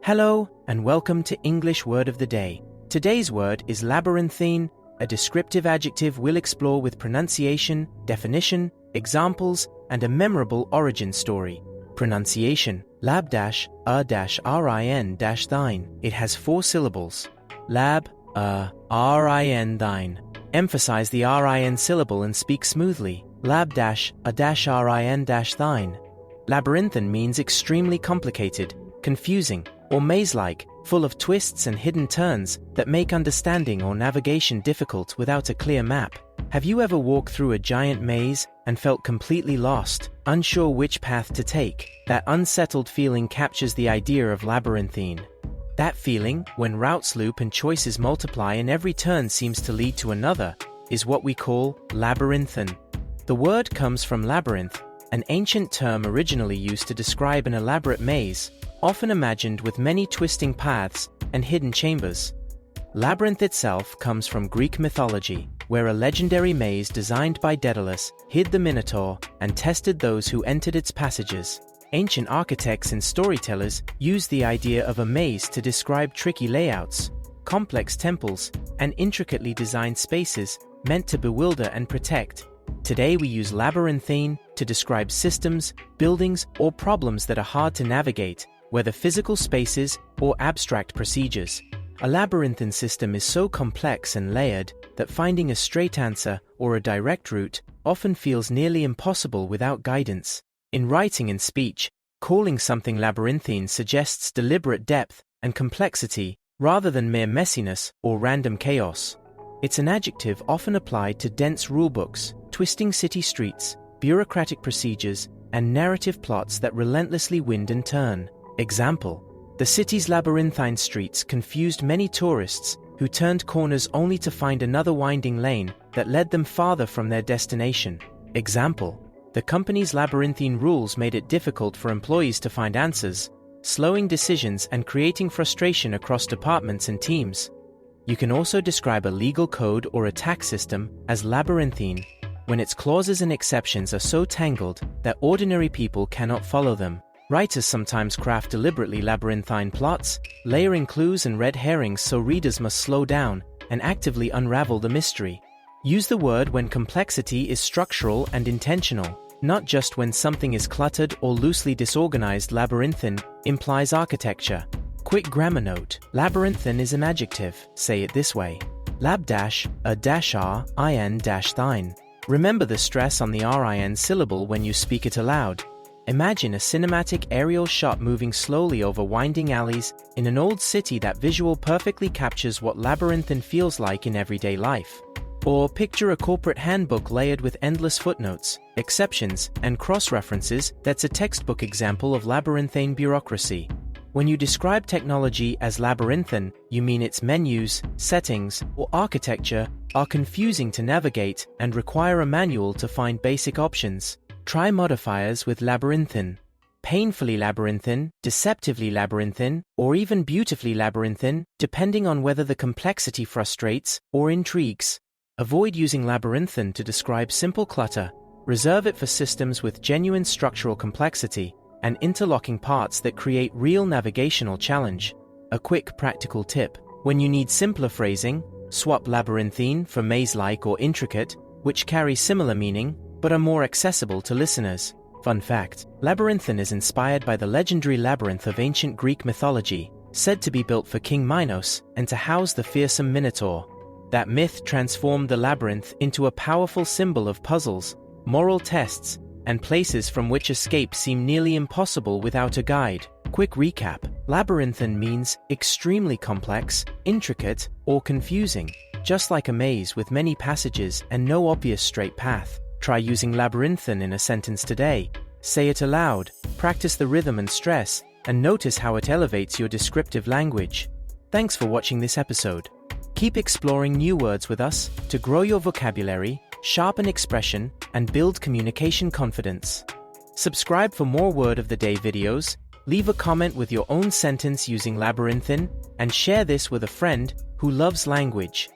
Hello, and welcome to English Word of the Day. Today's word is labyrinthine, a descriptive adjective we'll explore with pronunciation, definition, examples, and a memorable origin story. Pronunciation: lab-uh-RIN-thine. It has 4 syllables. Lab-uh-RIN-thine. Emphasize the RIN syllable and speak smoothly. Lab-uh-RIN-thine. Labyrinthine means extremely complicated, confusing, or maze-like, full of twists and hidden turns that make understanding or navigation difficult without a clear map. Have you ever walked through a giant maze and felt completely lost, unsure which path to take? That unsettled feeling captures the idea of labyrinthine. That feeling, when routes loop and choices multiply and every turn seems to lead to another, is what we call labyrinthine. The word comes from labyrinth, an ancient term originally used to describe an elaborate maze, often imagined with many twisting paths and hidden chambers. Labyrinth itself comes from Greek mythology, where a legendary maze designed by Daedalus hid the Minotaur and tested those who entered its passages. Ancient architects and storytellers used the idea of a maze to describe tricky layouts, complex temples, and intricately designed spaces meant to bewilder and protect. Today we use labyrinthine to describe systems, buildings, or problems that are hard to navigate, whether physical spaces or abstract procedures. A labyrinthine system is so complex and layered that finding a straight answer or a direct route often feels nearly impossible without guidance. In writing and speech, calling something labyrinthine suggests deliberate depth and complexity rather than mere messiness or random chaos. It's an adjective often applied to dense rulebooks, twisting city streets, bureaucratic procedures, and narrative plots that relentlessly wind and turn. Example: the city's labyrinthine streets confused many tourists who turned corners only to find another winding lane that led them farther from their destination. Example: the company's labyrinthine rules made it difficult for employees to find answers, slowing decisions and creating frustration across departments and teams. You can also describe a legal code or a tax system as labyrinthine when its clauses and exceptions are so tangled that ordinary people cannot follow them. Writers sometimes craft deliberately labyrinthine plots, layering clues and red herrings so readers must slow down and actively unravel the mystery. Use the word when complexity is structural and intentional, not just when something is cluttered or loosely disorganized. Labyrinthine implies architecture. Quick grammar note: labyrinthine is an adjective. Say it this way: lab-uh-RIN-thine. Remember the stress on the RIN syllable when you speak it aloud. Imagine a cinematic aerial shot moving slowly over winding alleys in an old city. That visual perfectly captures what labyrinthine feels like in everyday life. Or picture a corporate handbook layered with endless footnotes, exceptions, and cross-references. That's a textbook example of labyrinthine bureaucracy. When you describe technology as labyrinthine, you mean its menus, settings, or architecture are confusing to navigate and require a manual to find basic options. Try modifiers with labyrinthine: painfully labyrinthine, deceptively labyrinthine, or even beautifully labyrinthine, depending on whether the complexity frustrates or intrigues. Avoid using labyrinthine to describe simple clutter. Reserve it for systems with genuine structural complexity and interlocking parts that create real navigational challenge. A quick practical tip: when you need simpler phrasing, swap labyrinthine for maze-like or intricate, which carry similar meaning but are more accessible to listeners. Fun fact: labyrinthine is inspired by the legendary labyrinth of ancient Greek mythology, said to be built for King Minos and to house the fearsome Minotaur. That myth transformed the labyrinth into a powerful symbol of puzzles, moral tests, and places from which escape seem nearly impossible without a guide. Quick recap: labyrinthine means extremely complex, intricate, or confusing, just like a maze with many passages and no obvious straight path. Try using labyrinthine in a sentence today. Say it aloud, practice the rhythm and stress, and notice how it elevates your descriptive language. Thanks for watching this episode. Keep exploring new words with us to grow your vocabulary, sharpen expression, and build communication confidence. Subscribe for more Word of the Day videos, leave a comment with your own sentence using labyrinthine, and share this with a friend who loves language.